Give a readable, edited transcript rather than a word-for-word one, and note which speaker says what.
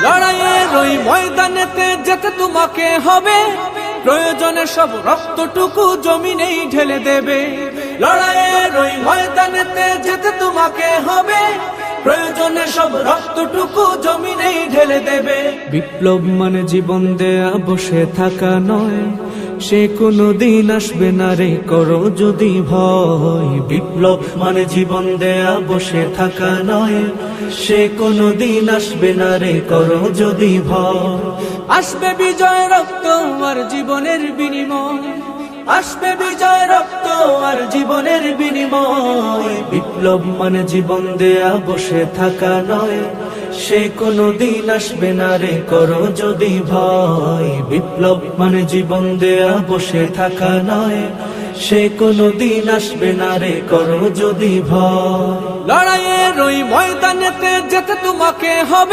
Speaker 1: লড়াইয়ের ওই ময়দানেতে যেতে তোমাকে হবে, প্রয়োজনে সব রক্তটুকু জমিনেই ঢেলে দেবে। লড়াইয়ের ওই ময়দানেতে যেতে তোমাকে হবে, প্রয়োজনে সব রক্তটুকু জমিনেই ঢেলে দেবে। বিপ্লব মানে জীবন দেয়া বসে থাকা নয়, সে কোনো দিন আসবে না রে করো যদি ভয়। বিপ্লব মানে জীবন দেয়া বসে থাকা নয়, সে কোনো দিন আসবে না রে করো যদি ভয়। আসবে বিজয় রক্ত আর জীবনের বিনিময়, আসবে বিজয় রক্ত আর জীবনের বিনিময়। বিপ্লব মানে জীবন দেয়া বসে থাকা নয়, সে কোনো দিন আসবে না রে করো যদি ভয়। বিপ্লব মানে জীবন দেয়া বসে থাকা নয়, সে কোনো দিন আসবে না রে করো যদি ভয়। লড়াইয়ের ওই ময়দানেতে যেতে তোমাকে হবে,